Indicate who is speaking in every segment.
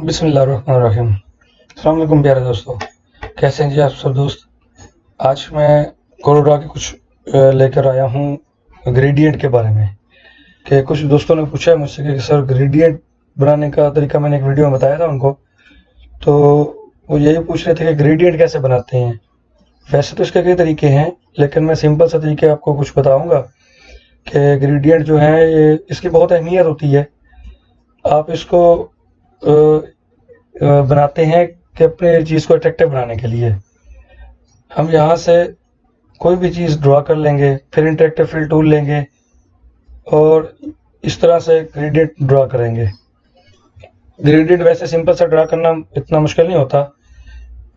Speaker 1: बिस्मिल्लाहिर्रहमानिर्रहीम। अस्सलाम वालेकुम प्यारे दोस्तों, कैसे हैं जी आप सब दोस्त। आज मैं कोरोडा के कुछ लेकर आया हूँ ग्रेडियंट के बारे में। कि कुछ दोस्तों ने पूछा है मुझसे कि सर ग्रेडियंट बनाने का तरीका मैंने एक वीडियो में बताया था उनको, तो वो यही पूछ रहे थे कि ग्रेडियंट कैसे बनाते हैं। वैसे तो इसके कई तरीके हैं, लेकिन मैं सिंपल सा तरीके आपको कुछ बताऊंगा कि ग्रेडियंट जो है ये इसकी बहुत अहमियत होती है। आप इसको बनाते हैं कि अपने चीज़ को अट्रैक्टिव बनाने के लिए हम यहाँ से कोई भी चीज़ ड्रा कर लेंगे, फिर इंटरेक्टिव फिल टूल लेंगे और इस तरह से ग्रेडियंट ड्रा करेंगे। ग्रेडियंट वैसे सिंपल सा ड्रा करना इतना मुश्किल नहीं होता,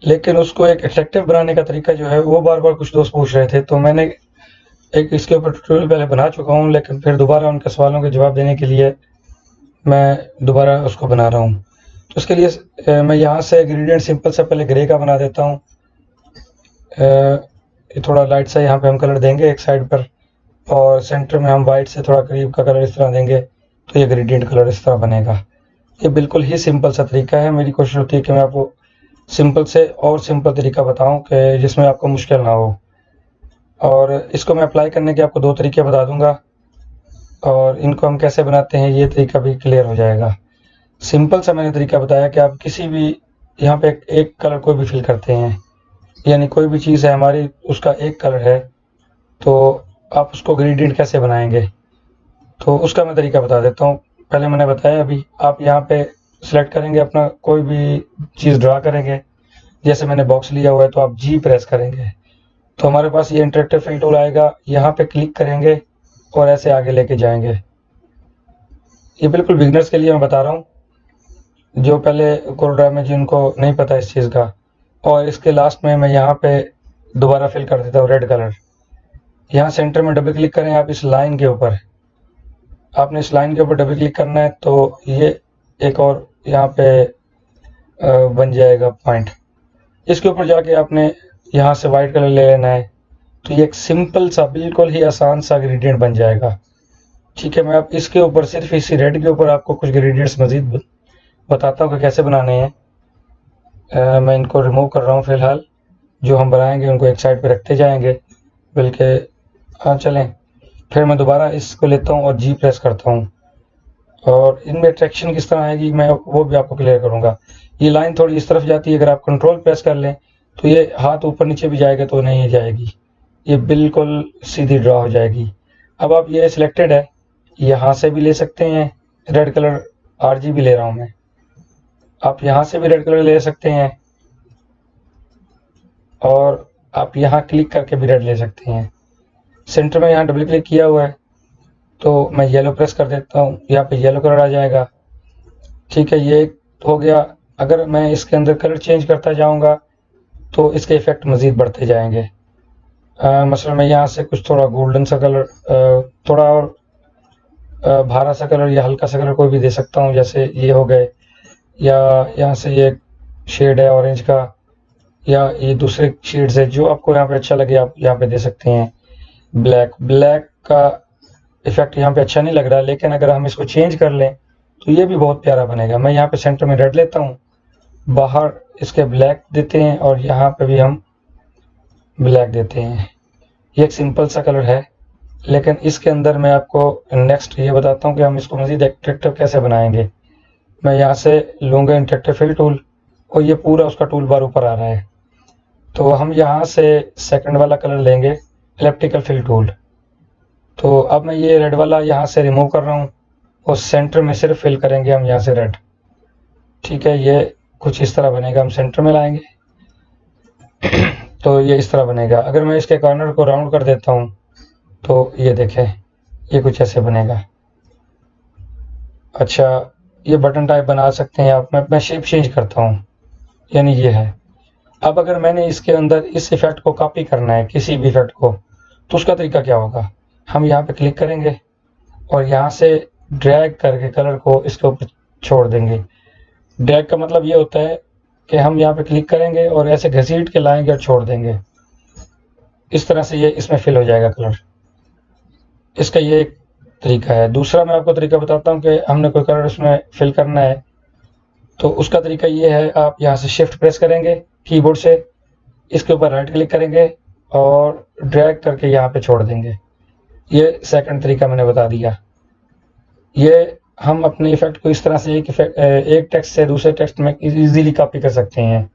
Speaker 1: लेकिन उसको एक अट्रैक्टिव बनाने का तरीका जो है वो बार बार कुछ दोस्त पूछ रहे थे, तो मैंने एक इसके ऊपर ट्यूटोरियल पहले बना चुका हूँ, लेकिन फिर दोबारा उनके सवालों के जवाब देने के लिए मैं दोबारा उसको बना रहा हूँ। तो उसके लिए मैं यहाँ से ग्रेडियंट सिंपल सा पहले ग्रे का बना देता हूँ। थोड़ा लाइट सा यहाँ पे हम कलर देंगे एक साइड पर, और सेंटर में हम वाइट से थोड़ा करीब का कलर इस तरह देंगे, तो ये ग्रेडियंट कलर इस तरह बनेगा। ये बिल्कुल ही सिंपल सा तरीका है। मेरी कोशिश होती है कि मैं आपको सिंपल से और सिंपल तरीका बताऊं कि जिसमें आपको मुश्किल ना हो, और इसको मैं अप्लाई करने के आपको दो तरीके बता दूंगा, और इनको हम कैसे बनाते हैं ये तरीका भी क्लियर हो जाएगा। सिंपल सा मैंने तरीका बताया कि आप किसी भी यहाँ पे एक कलर कोई भी फिल करते हैं, यानी कोई भी चीज़ है हमारी उसका एक कलर है, तो आप उसको ग्रेडियंट कैसे बनाएंगे, तो उसका मैं तरीका बता देता हूँ। पहले मैंने बताया, अभी आप यहाँ पे सिलेक्ट करेंगे अपना कोई भी चीज़ ड्रा करेंगे। जैसे मैंने बॉक्स लिया हुआ है तो आप जी प्रेस करेंगे तो हमारे पास ये इंटरेक्टिव फिल टूल आएगा। यहाँ पे क्लिक करेंगे और ऐसे आगे लेके जाएंगे। ये बिल्कुल बिगनर्स के लिए मैं बता रहा हूँ, जो पहले कोरोड्रा में जिनको नहीं पता इस चीज़ का। और इसके लास्ट में मैं यहाँ पे दोबारा फिल कर देता हूँ रेड कलर। यहाँ सेंटर में डबल क्लिक करें आप इस लाइन के ऊपर, आपने इस लाइन के ऊपर डबल क्लिक करना है तो ये एक और यहाँ पे बन जाएगा पॉइंट। इसके ऊपर जाके आपने यहाँ से वाइट कलर ले लेना है, तो ये एक सिंपल सा बिल्कुल ही आसान सा ग्रेडियंट बन जाएगा। ठीक है, मैं अब इसके ऊपर सिर्फ इसी रेड के ऊपर आपको कुछ ग्रेडियंट्स मजीद बताता हूँ कि कैसे बनाने हैं। मैं इनको रिमूव कर रहा हूँ फिलहाल। जो हम बनाएंगे उनको एक साइड पे रखते जाएंगे, बल्कि हाँ चलें। फिर मैं दोबारा इसको लेता हूँ और जी प्रेस करता हूँ, और इनमें अट्रैक्शन किस तरह आएगी मैं वो भी आपको क्लियर करूँगा। ये लाइन थोड़ी इस तरफ जाती है, अगर आप कंट्रोल प्रेस कर लें तो ये हाथ ऊपर नीचे भी जाएगा तो नहीं जाएगी, ये बिल्कुल सीधी ड्रा हो जाएगी। अब आप ये सिलेक्टेड है, यहाँ से भी ले सकते हैं, रेड कलर RGB ले रहा हूँ मैं। आप यहाँ से भी रेड कलर ले सकते हैं, और आप यहाँ क्लिक करके भी रेड ले सकते हैं। सेंटर में यहाँ डबल क्लिक किया हुआ है तो मैं येलो प्रेस कर देता हूँ, यहाँ पे येलो कलर आ जाएगा। ठीक है, ये हो गया। अगर मैं इसके अंदर कलर चेंज करता जाऊँगा तो इसके इफेक्ट मज़ीद बढ़ते जाएंगे। मसलन मैं यहाँ से कुछ थोड़ा गोल्डन सा कलर, थोड़ा और भारा सा कलर या हल्का सा कलर कोई भी दे सकता हूँ, जैसे ये हो गए, या यहाँ से ये शेड है ऑरेंज का, या ये दूसरे शेड्स है जो आपको यहाँ पे अच्छा लगे आप यहाँ पे दे सकते हैं। ब्लैक का इफेक्ट यहाँ पे अच्छा नहीं लग रहा, लेकिन अगर हम इसको चेंज कर लें तो ये भी बहुत प्यारा बनेगा। मैं यहाँ पे सेंटर में रेड लेता हूँ, बाहर इसके ब्लैक देते हैं, और यहाँ पे भी हम ब्लैक देते हैं। ये एक सिंपल सा कलर है, लेकिन इसके अंदर मैं आपको नेक्स्ट ये बताता हूँ कि हम इसको मज़ीद अट्रैक्टिव कैसे बनाएंगे। मैं यहाँ से लूँगा इंटरेक्टिव फिल टूल, और ये पूरा उसका टूल बार ऊपर आ रहा है, तो हम यहाँ से सेकंड वाला कलर लेंगे, इलेप्टिकल फिल टूल। तो अब मैं ये रेड वाला यहाँ से रिमूव कर रहा हूँ, और सेंटर में सिर्फ फिल करेंगे हम यहाँ से रेड। ठीक है, ये कुछ इस तरह बनेगा। हम सेंटर में लाएंगे तो ये इस तरह बनेगा। अगर मैं इसके कॉर्नर को राउंड कर देता हूँ तो ये देखें, ये कुछ ऐसे बनेगा। अच्छा, ये बटन टाइप बना सकते हैं आप। मैं शेप चेंज करता हूँ, यानी ये है। अब अगर मैंने इसके अंदर इस इफेक्ट को कॉपी करना है, किसी भी इफेक्ट को, तो उसका तरीका क्या होगा। हम यहाँ पे क्लिक करेंगे और यहाँ से ड्रैग करके कलर को इसके ऊपर छोड़ देंगे। ड्रैग का मतलब ये होता है कि हम यहाँ पे क्लिक करेंगे और ऐसे घसीट के लाएंगे और छोड़ देंगे। इस तरह से ये इसमें फिल हो जाएगा कलर। इसका ये एक तरीका है। दूसरा मैं आपको तरीका बताता हूँ कि हमने कोई कलर उसमें फिल करना है, तो उसका तरीका ये है, आप यहाँ से शिफ्ट प्रेस करेंगे कीबोर्ड से, इसके ऊपर राइट क्लिक करेंगे और ड्रैग करके यहाँ पे छोड़ देंगे। ये सेकंड तरीका मैंने बता दिया। ये हम अपने इफेक्ट को इस तरह से एक टेक्स्ट से दूसरे टेक्स्ट में इजीली कॉपी कर सकते हैं।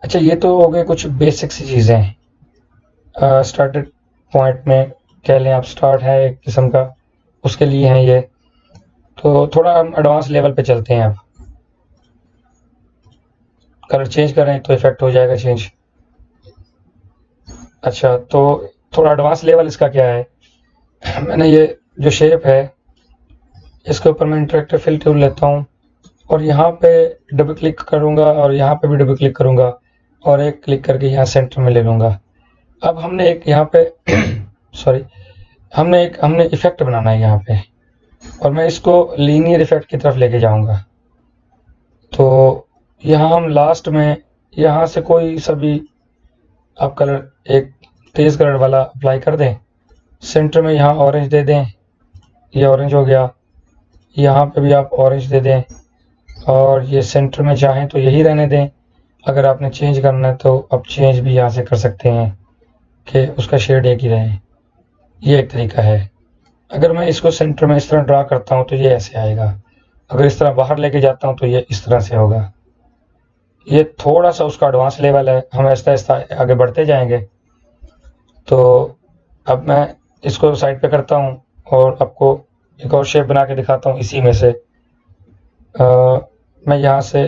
Speaker 1: अच्छा, ये तो हो गए कुछ बेसिक सी चीज़ें। स्टार्टेड पॉइंट में कह लें आप, स्टार्ट है एक किस्म का, उसके लिए हैं ये। तो थोड़ा हम एडवांस लेवल पे चलते हैं। अब कलर चेंज करें तो इफेक्ट हो जाएगा चेंज। अच्छा, तो थोड़ा एडवांस लेवल इसका क्या है, मैंने ये जो शेप है इसके ऊपर मैं इंटरेक्टिव फिल टूल लेता हूँ और यहाँ पे डबल क्लिक करूँगा और यहाँ पे भी डबल क्लिक करूँगा और एक क्लिक करके यहाँ सेंटर में ले लूँगा। अब हमने एक यहाँ पे सॉरी, हमने इफेक्ट बनाना है यहाँ पे, और मैं इसको लीनियर इफेक्ट की तरफ लेके जाऊँगा। तो यहाँ हम लास्ट में यहाँ से कोई सा भी आप कलर एक तेज़ कलर वाला अप्लाई कर दें, सेंटर में यहाँ ऑरेंज दे दें, ये ऑरेंज हो गया। यहाँ पे भी आप ऑरेंज दे दें और ये सेंटर में चाहें तो यही रहने दें। अगर आपने चेंज करना है तो आप चेंज भी यहाँ से कर सकते हैं कि उसका शेड एक ही रहे। ये एक तरीका है। अगर मैं इसको सेंटर में इस तरह ड्रा करता हूँ तो ये ऐसे आएगा, अगर इस तरह बाहर लेके जाता हूँ तो ये इस तरह से होगा। ये थोड़ा सा उसका एडवांस लेवल है, हम आहिस्ता आहिस्ता आगे बढ़ते जाएंगे। तो अब मैं इसको साइड पे करता हूँ और आपको एक और शेप बना के दिखाता हूँ इसी में से। मैं यहाँ से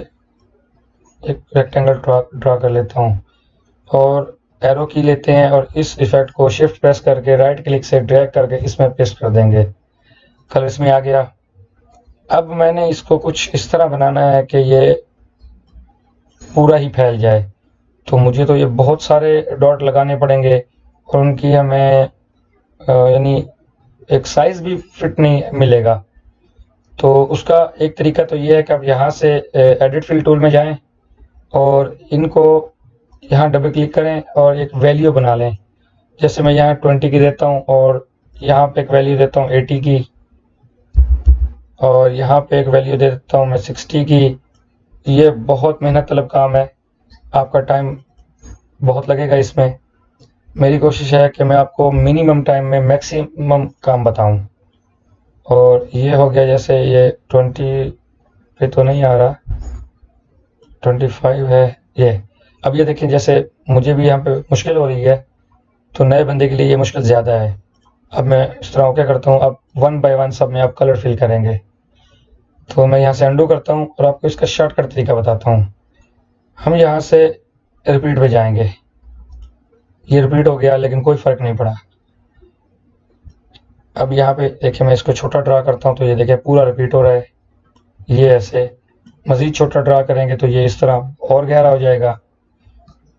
Speaker 1: एक रेक्टेंगल ड्रा कर लेता हूँ और एरो की लेते हैं और इस इफेक्ट को शिफ्ट प्रेस करके राइट क्लिक से ड्रैग करके इसमें पेस्ट कर देंगे। कलर इसमें आ गया। अब मैंने इसको कुछ इस तरह बनाना है कि ये पूरा ही फैल जाए, तो मुझे तो ये बहुत सारे डॉट लगाने पड़ेंगे और उनकी हमें यानी एक साइज भी फिट नहीं मिलेगा। तो उसका एक तरीका तो ये है कि आप यहाँ से एडिट फिल टूल में जाएं और इनको यहाँ डबल क्लिक करें और एक वैल्यू बना लें। जैसे मैं यहाँ 20 की देता हूँ और यहाँ पे एक वैल्यू देता हूँ 80 की और यहाँ पे एक वैल्यू दे देता हूँ मैं 60 की। ये बहुत मेहनत तलब काम है, आपका टाइम बहुत लगेगा इसमें। मेरी कोशिश है कि मैं आपको मिनिमम टाइम में मैक्सिमम काम बताऊं। और ये हो गया, जैसे ये 20 पे तो नहीं आ रहा, 25 है ये। अब ये देखिए, जैसे मुझे भी यहाँ पे मुश्किल हो रही है तो नए बंदे के लिए ये मुश्किल ज़्यादा है। अब मैं इस तरह क्या करता हूँ, अब 1 बाय 1 सब में आप कलर फिल करेंगे। तो मैं यहाँ से अंडू करता हूँ और आपको इसका शॉर्टकट तरीका बताता हूँ। हम यहाँ से रिपीट पे जाएंगे, ये रिपीट हो गया लेकिन कोई फ़र्क नहीं पड़ा। अब यहाँ पे देखिए, मैं इसको छोटा ड्रा करता हूँ तो ये देखिए पूरा रिपीट हो रहा है। ये ऐसे मज़ीद छोटा ड्रा करेंगे तो ये इस तरह और गहरा हो जाएगा।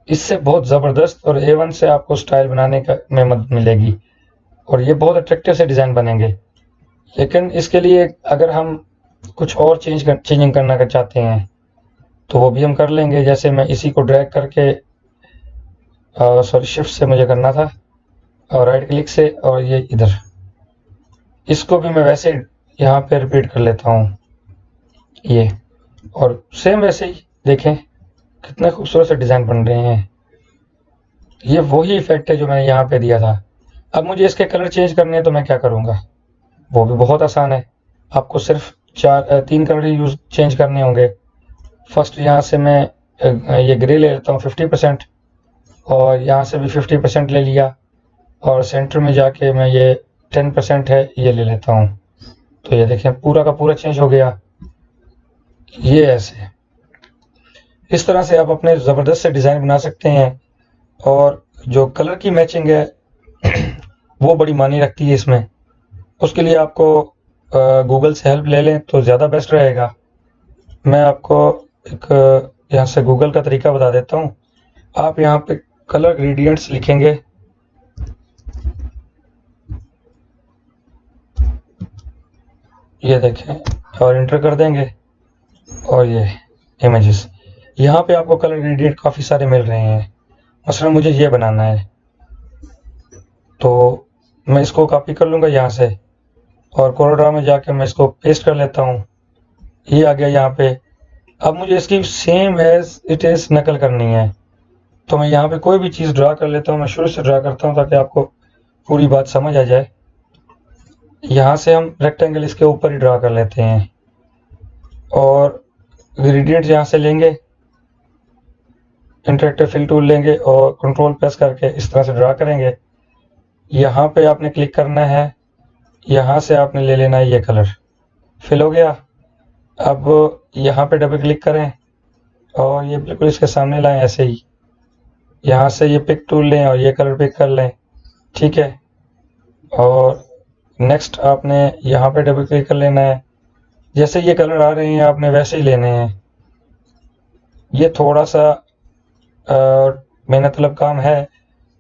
Speaker 1: इससे बहुत ज़बरदस्त और A1 से आपको स्टाइल बनाने का में मदद मिलेगी और ये बहुत अट्रैक्टिव से डिज़ाइन बनेंगे। लेकिन इसके लिए अगर हम कुछ और चेंजिंग करना चाहते हैं तो वो भी हम कर लेंगे। जैसे मैं इसी को ड्रैग करके सॉरी शिफ्ट से मुझे करना था और राइट क्लिक से, और ये इधर इसको भी मैं वैसे यहाँ पे रिपीट कर लेता हूँ ये, और सेम वैसे ही देखें कितने खूबसूरत से डिज़ाइन बन रहे हैं। ये वही इफेक्ट है जो मैंने यहाँ पे दिया था। अब मुझे इसके कलर चेंज करने हैं तो मैं क्या करूँगा, वो भी बहुत आसान है। आपको सिर्फ 3 कलर यूज चेंज करने होंगे। फर्स्ट यहाँ से मैं ये ग्रे ले लेता हूँ 50% और यहाँ से भी 50% ले लिया और सेंटर में जाके मैं ये 10% है ये ले लेता हूँ। तो ये देखें पूरा का पूरा चेंज हो गया। ये ऐसे इस तरह से आप अपने ज़बरदस्त से डिज़ाइन बना सकते हैं। और जो कलर की मैचिंग है वो बड़ी मायने रखती है इसमें। उसके लिए आपको गूगल से हेल्प ले लें तो ज़्यादा बेस्ट रहेगा। मैं आपको एक यहाँ से गूगल का तरीका बता देता हूँ। आप यहाँ पे कलर ग्रेडियंट्स लिखेंगे, ये देखें और इंटर कर देंगे और ये इमेजेस, यहाँ पे आपको कलर ग्रेडियंट काफ़ी सारे मिल रहे हैं। मसलन मुझे ये बनाना है तो मैं इसको कॉपी कर लूँगा यहाँ से और कोरोड्रा में जाके मैं इसको पेस्ट कर लेता हूँ। ये आ गया यहाँ पे। अब मुझे इसकी सेम एज इट इज़ नकल करनी है, तो मैं यहाँ पे कोई भी चीज़ ड्रा कर लेता हूँ। मैं शुरू से ड्रा करता हूँ ताकि आपको पूरी बात समझ आ जाए। यहाँ से हम रेक्टेंगल इसके ऊपर ही ड्रा कर लेते हैं और ग्रेडियंट यहाँ से लेंगे, इंटरेक्टिव फिल टूल लेंगे और कंट्रोल प्रेस करके इस तरह से ड्रा करेंगे। यहाँ पे आपने क्लिक करना है, यहाँ से आपने ले लेना है ये कलर, फिल हो गया। अब यहाँ पे डबल क्लिक करें और ये बिल्कुल इसके सामने लाएं ऐसे ही। यहाँ से ये पिक टूल लें और ये कलर पिक कर लें, ठीक है। और नेक्स्ट आपने यहाँ पे डबल क्लिक कर लेना है। जैसे ये कलर आ रहे हैं आपने वैसे ही लेने हैं। ये थोड़ा सा मेहनत तलब काम है,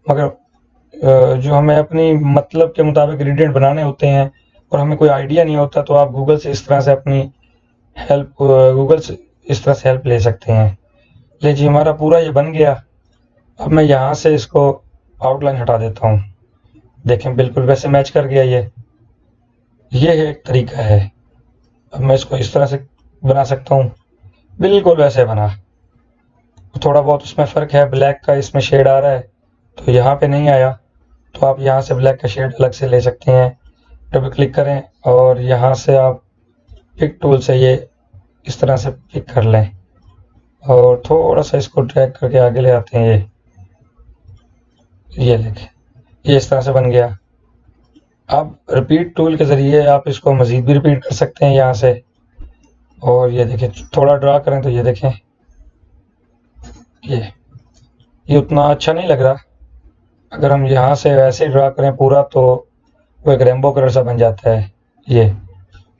Speaker 1: मगर जो हमें अपनी मतलब के मुताबिक ग्रेडियंट बनाने होते हैं और हमें कोई आइडिया नहीं होता, तो आप गूगल से इस तरह से अपनी हेल्प ले सकते हैं। लीजिए हमारा पूरा ये बन गया। अब मैं यहाँ से इसको आउटलाइन हटा देता हूँ। देखें बिल्कुल वैसे मैच कर गया ये एक तरीका है। अब मैं इसको इस तरह से बना सकता हूँ, बिल्कुल वैसे बना। थोड़ा बहुत उसमें फ़र्क है, ब्लैक का इसमें शेड आ रहा है तो यहाँ पे नहीं आया, तो आप यहाँ से ब्लैक का शेड अलग से ले सकते हैं। डबल क्लिक करें और यहाँ से आप पिक टूल से ये इस तरह से पिक कर लें और थोड़ा सा इसको ड्रैग करके आगे ले आते हैं। ये देखें, ये इस तरह से बन गया। अब रिपीट टूल के ज़रिए आप इसको मज़ीद भी रिपीट कर सकते हैं यहाँ से। और ये देखें, थोड़ा ड्रा करें तो ये देखें, ये उतना अच्छा नहीं लग रहा। अगर हम यहाँ से वैसे ड्रा करें पूरा तो वो एक रेनबो कलर सा बन जाता है। ये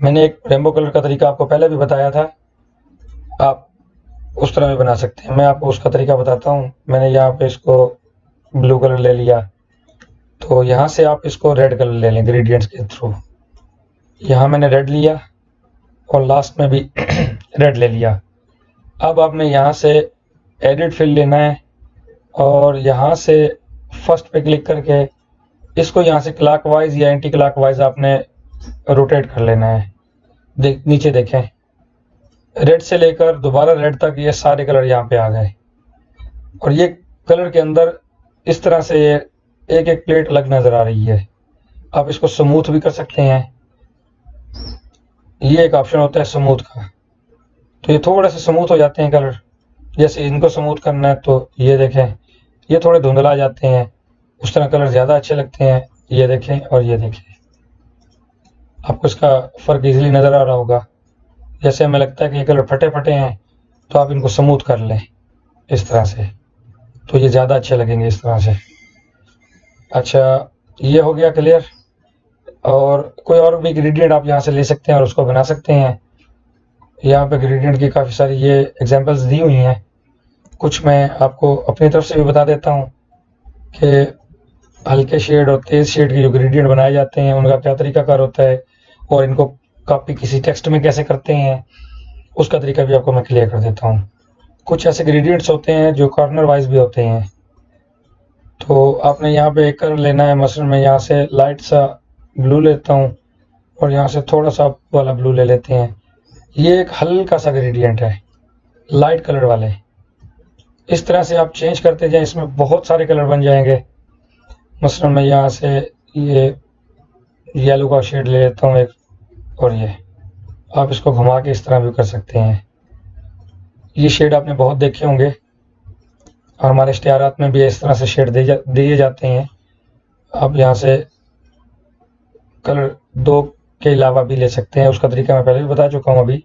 Speaker 1: मैंने एक रेनबो कलर का तरीका आपको पहले भी बताया था, आप उस तरह भी बना सकते हैं। मैं आपको उसका तरीका बताता हूँ। मैंने यहाँ पे इसको ब्लू कलर ले लिया, तो यहाँ से आप इसको रेड कलर ले लें ग्रेडियंट्स के थ्रू। यहाँ मैंने रेड लिया और लास्ट में भी रेड ले लिया। अब आपने यहाँ से एडिट फिल लेना है और यहाँ से फर्स्ट पे क्लिक करके इसको यहाँ से क्लॉकवाइज या एंटी क्लॉकवाइज आपने रोटेट कर लेना है। नीचे देखें, रेड से लेकर दोबारा रेड तक ये सारे कलर यहाँ पे आ गए और ये कलर के अंदर इस तरह से एक एक प्लेट अलग नज़र आ रही है। आप इसको स्मूथ भी कर सकते हैं, ये एक ऑप्शन होता है स्मूथ का, तो ये थोड़े से स्मूथ हो जाते हैं कलर। जैसे इनको स्मूथ करना है तो ये देखें, ये थोड़े धुंधला जाते हैं, उस तरह कलर ज़्यादा अच्छे लगते हैं। ये देखें और ये देखें, आपको इसका फ़र्क इजीली नज़र आ रहा होगा। जैसे हमें लगता है कि ये कलर फटे फटे हैं तो आप इनको स्मूथ कर लें इस तरह से, तो ये ज़्यादा अच्छे लगेंगे इस तरह से। अच्छा, ये हो गया क्लियर। और कोई और भी ग्रेडियंट आप यहाँ से ले सकते हैं और उसको बना सकते हैं। यहाँ पे ग्रेडियंट की काफ़ी सारी ये एग्जांपल्स दी हुई हैं। कुछ मैं आपको अपनी तरफ से भी बता देता हूँ कि हल्के शेड और तेज़ शेड के जो ग्रेडियंट बनाए जाते हैं उनका क्या तरीकाकार होता है और इनको कॉपी किसी टेक्स्ट में कैसे करते हैं उसका तरीका भी आपको मैं क्लियर कर देता हूँ। कुछ ऐसे ग्रेडियंट्स होते हैं जो कॉर्नर वाइज भी होते हैं, तो आपने यहाँ पे एक कर लेना है। मसलन मैं यहाँ से लाइट सा ब्लू लेता हूँ और यहाँ से थोड़ा सा वाला ब्लू ले लेते हैं। ये एक हल्का सा ग्रेडियंट है, लाइट कलर वाले। इस तरह से आप चेंज करते जाएं, इसमें बहुत सारे कलर बन जाएंगे। मसलन मैं यहाँ से ये येलो का शेड ले लेता हूँ एक, और ये आप इसको घुमा के इस तरह भी कर सकते हैं। ये शेड आपने बहुत देखे होंगे और हमारे इश्तिहारात में भी इस तरह से शेड दिए जाते हैं। आप यहाँ से कलर दो के अलावा भी ले सकते हैं, उसका तरीका मैं पहले भी बता चुका हूँ अभी।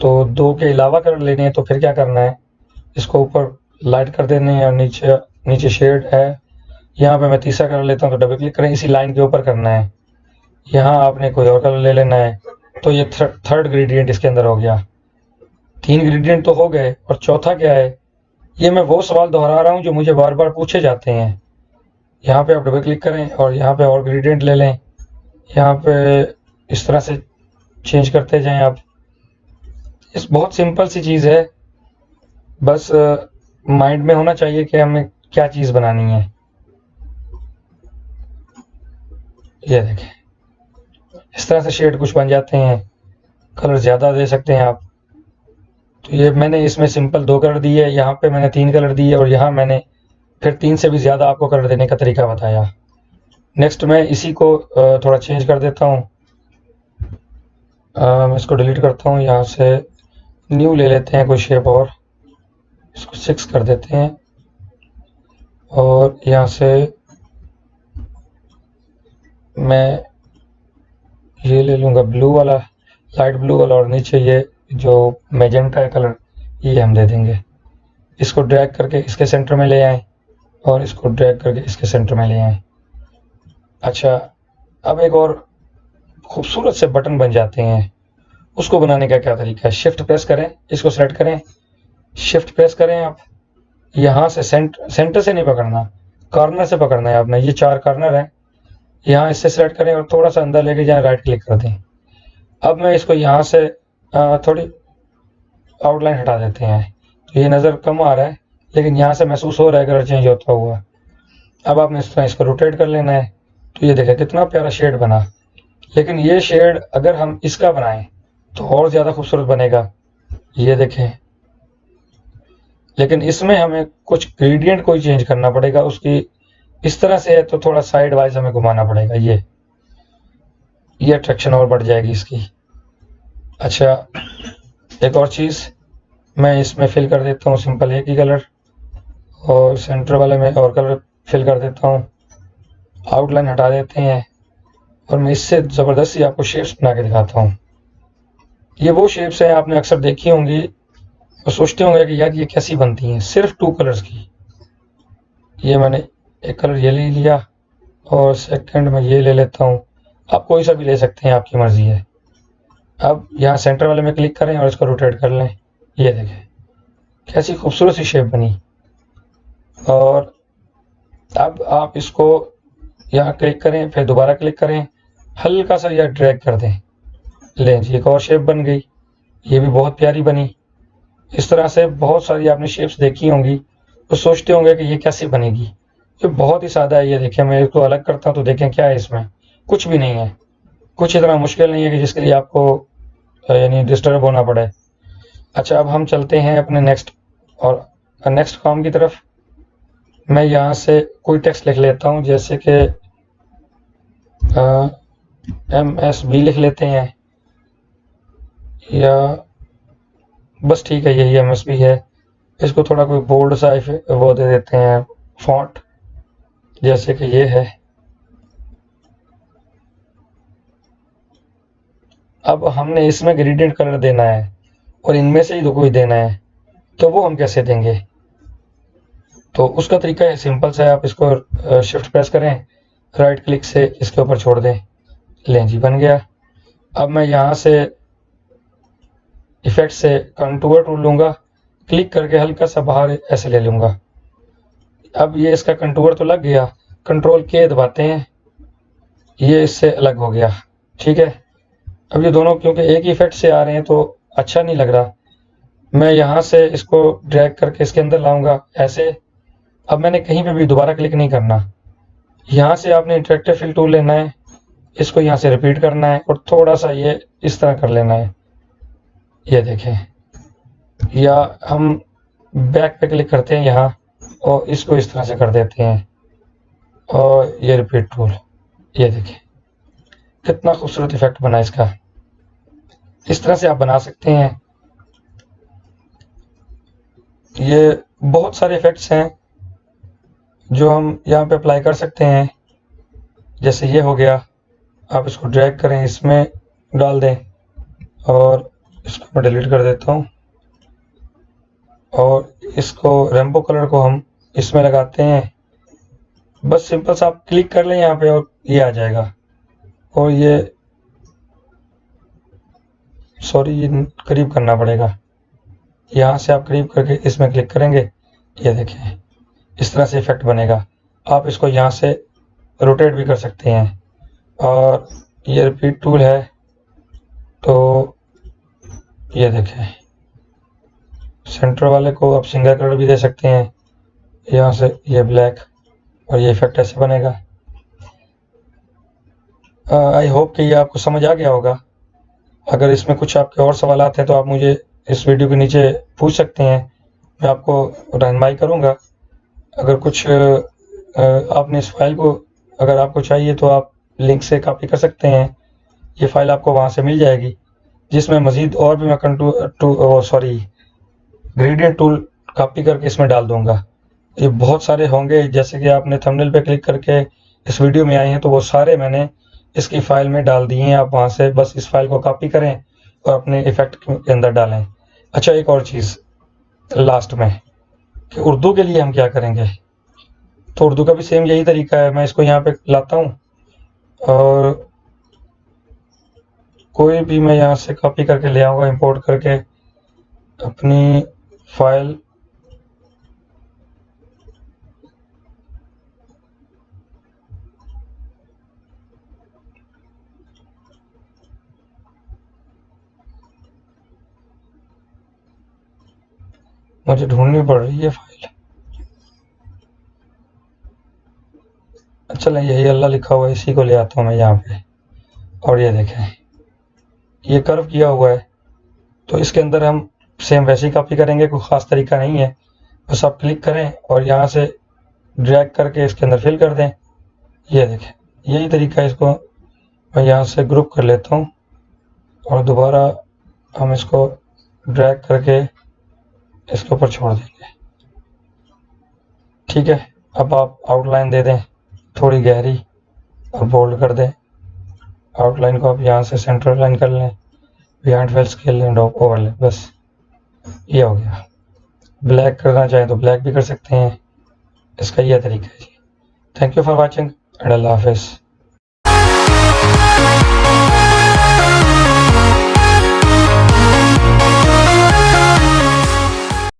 Speaker 1: तो दो के अलावा कलर लेने हैं तो फिर क्या करना है, इसको ऊपर लाइट कर देने हैं और नीचे शेड है। यहाँ पे मैं तीसरा कलर लेता हूँ तो डबल क्लिक करें, इसी लाइन के ऊपर करना है। यहाँ आपने कोई और कलर ले लेना है, तो ये थर्ड ग्रेडियंट इसके अंदर हो गया। 3 ग्रेडियंट तो हो गए, और चौथा क्या है, ये मैं वो सवाल दोहरा रहा हूँ जो मुझे बार बार पूछे जाते हैं। यहाँ पे आप डबल क्लिक करें और यहाँ पे और ग्रेडियंट ले लें। यहाँ पे इस तरह से चेंज करते जाएं आप। इस बहुत सिंपल सी चीज़ है, बस माइंड में होना चाहिए कि हमें क्या चीज़ बनानी है। ये देखें, इस तरह से शेड कुछ बन जाते हैं। कलर ज़्यादा दे सकते हैं आप। तो ये मैंने इसमें सिंपल 2 कलर दिए, यहाँ पे मैंने 3 कलर दिए और यहाँ मैंने फिर 3 से भी ज़्यादा आपको कलर देने का तरीका बताया। नेक्स्ट मैं इसी को थोड़ा चेंज कर देता हूँ। मैं इसको डिलीट करता हूँ, यहाँ से न्यू ले लेते हैं कोई शेप और इसको 6 कर देते हैं और यहाँ से मैं ये ले लूँगा ब्लू वाला, लाइट ब्लू वाला, और नीचे ये जो मैजेंटा है कलर ये हम दे देंगे। इसको ड्रैग करके इसके सेंटर में ले आएँ और इसको ड्रैग करके इसके सेंटर में ले आएँ। अच्छा, अब एक और खूबसूरत से बटन बन जाते हैं, उसको बनाने का क्या तरीका है? शिफ्ट प्रेस करें, इसको सेलेक्ट करें, शिफ्ट प्रेस करें आप, यहाँ से सेंटर से नहीं पकड़ना, कॉर्नर से पकड़ना है आपने। ये 4 कॉर्नर है, यहाँ इससे सेलेक्ट करें और थोड़ा सा अंदर लेके जाएं, राइट क्लिक कर दें। अब मैं इसको यहाँ से थोड़ी आउटलाइन हटा देते हैं, तो ये नज़र कम आ रहा है लेकिन यहाँ से महसूस हो रहा है कलर चेंज होता हुआ। अब आपने इसको रोटेट कर लेना है, तो ये देखें कितना प्यारा शेड बना। लेकिन ये शेड अगर हम इसका बनाएं तो और ज़्यादा खूबसूरत बनेगा, ये देखें। लेकिन इसमें हमें कुछ ग्रेडियंट कोई चेंज करना पड़ेगा, उसकी इस तरह से है तो थोड़ा साइड वाइज हमें घुमाना पड़ेगा, ये अट्रैक्शन और बढ़ जाएगी इसकी। अच्छा, एक और चीज़ मैं इसमें फिल कर देता हूँ, सिंपल एक ही कलर, और सेंटर वाले में और कलर फिल कर देता हूँ। आउटलाइन हटा देते हैं और मैं इससे ज़बरदस्ती आपको शेप्स बना के दिखाता हूँ। ये वो शेप्स हैं आपने अक्सर देखी होंगी और सोचते होंगे कि यार ये कैसी बनती हैं, सिर्फ 2 कलर्स की। ये मैंने एक कलर ये ले लिया और सेकंड में ये ले लेता हूँ, आप कोई सा भी ले सकते हैं, आपकी मर्ज़ी है। अब यहाँ सेंटर वाले में क्लिक करें और इसको रोटेट कर लें, ये देखें कैसी खूबसूरत सी शेप बनी। और अब आप इसको यहाँ क्लिक करें, फिर दोबारा क्लिक करें, हल्का सा यह ड्रैग कर दें, लें जी एक और शेप बन गई, ये भी बहुत प्यारी बनी। इस तरह से बहुत सारी आपने शेप्स देखी होंगी, तो सोचते होंगे कि ये कैसे बनेगी। ये बहुत ही सादा है, ये देखें मैं इसको अलग करता हूँ तो देखें क्या है इसमें, कुछ भी नहीं है, कुछ इतना मुश्किल नहीं है कि जिसके लिए आपको यानी डिस्टर्ब होना पड़े। अच्छा, अब हम चलते हैं अपने नेक्स्ट काम की तरफ। मैं यहाँ से कोई टेक्स्ट लिख लेता हूँ, जैसे कि MSB लिख लेते हैं, या बस ठीक है यही MSB है। इसको थोड़ा कोई बोल्ड सा वो दे देते हैं फॉन्ट, जैसे कि ये है। अब हमने इसमें ग्रेडियंट कलर देना है और इनमें से ही तो कोई देना है, तो वो हम कैसे देंगे? तो उसका तरीका है सिंपल सा है, आप इसको शिफ्ट प्रेस करें, राइट क्लिक से इसके ऊपर छोड़ दें, लें जी बन गया। अब मैं यहाँ से इफेक्ट से कंटूर टूल लूँगा, क्लिक करके हल्का सा बाहर ऐसे ले लूँगा। अब ये इसका कंटूर तो लग गया, कंट्रोल के दबाते हैं, ये इससे अलग हो गया, ठीक है। अब ये दोनों क्योंकि एक ही इफेक्ट से आ रहे हैं तो अच्छा नहीं लग रहा, मैं यहाँ से इसको ड्रैग करके इसके अंदर लाऊंगा ऐसे। अब मैंने कहीं पे भी दोबारा क्लिक नहीं करना, यहाँ से आपने इंटरेक्टिव फिल टूल लेना है, इसको यहाँ से रिपीट करना है और थोड़ा सा ये इस तरह कर लेना है, ये देखें। या हम बैक पे क्लिक करते हैं यहाँ और इसको इस तरह से कर देते हैं और ये रिपीट टूल, ये देखें कितना खूबसूरत इफेक्ट बना इसका। इस तरह से आप बना सकते हैं। ये बहुत सारे इफेक्ट्स हैं जो हम यहाँ पे अप्लाई कर सकते हैं, जैसे ये हो गया, आप इसको ड्रैग करें इसमें डाल दें और इसको मैं डिलीट कर देता हूँ और इसको रेम्बो कलर को हम इसमें लगाते हैं। बस सिंपल सा आप क्लिक कर लें यहाँ पे और ये आ जाएगा। और ये ये करीब करना पड़ेगा, यहाँ से आप करीब करके इसमें क्लिक करेंगे, ये देखें इस तरह से इफेक्ट बनेगा। आप इसको यहाँ से रोटेट भी कर सकते हैं और ये रिपीट टूल है तो ये देखें सेंटर वाले को आप सिंगल कलर भी दे सकते हैं, यहाँ से ये ब्लैक, और ये इफेक्ट ऐसे बनेगा। आई होप कि ये आपको समझ आ गया होगा। अगर इसमें कुछ आपके और सवाल हैं तो आप मुझे इस वीडियो के नीचे पूछ सकते हैं, मैं आपको रहनुमाई करूँगा। अगर कुछ आपने इस फाइल को अगर आपको चाहिए तो आप लिंक से कॉपी कर सकते हैं, ये फाइल आपको वहाँ से मिल जाएगी, जिसमें मज़ीद और भी मैं ग्रेडियंट टूल कॉपी करके इसमें डाल दूंगा। ये बहुत सारे होंगे, जैसे कि आपने थंबनेल पे क्लिक करके इस वीडियो में आए हैं तो वो सारे मैंने इसकी फाइल में डाल दिए हैं। आप वहाँ से बस इस फाइल को कॉपी करें और अपने इफेक्ट के अंदर डालें। अच्छा, एक और चीज़ लास्ट में कि उर्दू के लिए हम क्या करेंगे, तो उर्दू का भी सेम यही तरीका है। मैं इसको यहाँ पे लाता हूँ और कोई भी मैं यहाँ से कॉपी करके ले आऊँगा, इंपोर्ट करके अपनी फाइल मुझे ढूंढनी पड़ रही है फाइल। चलें, यही अल्लाह लिखा हुआ है, इसी को ले आता हूँ मैं यहाँ पे। और ये देखें, ये कर्व किया हुआ है, तो इसके अंदर हम सेम वैसे ही कॉपी करेंगे, कोई ख़ास तरीका नहीं है। बस आप क्लिक करें और यहाँ से ड्रैग करके इसके अंदर फिल कर दें। ये देखें, यही तरीका है। इसको मैं यहाँ से ग्रुप कर लेता हूँ और दोबारा हम इसको ड्रैग करके इसके ऊपर छोड़ देंगे। ठीक है, अब आप आउटलाइन दे दें थोड़ी गहरी और बोल्ड कर दें। आउटलाइन को आप यहाँ से सेंटर लाइन कर लें, behind fail scale and overlay, बस ये हो गया। ब्लैक करना चाहें तो ब्लैक भी कर सकते हैं। इसका यह तरीका है जी। Thank you for watching and अल्लाह हाफिज़।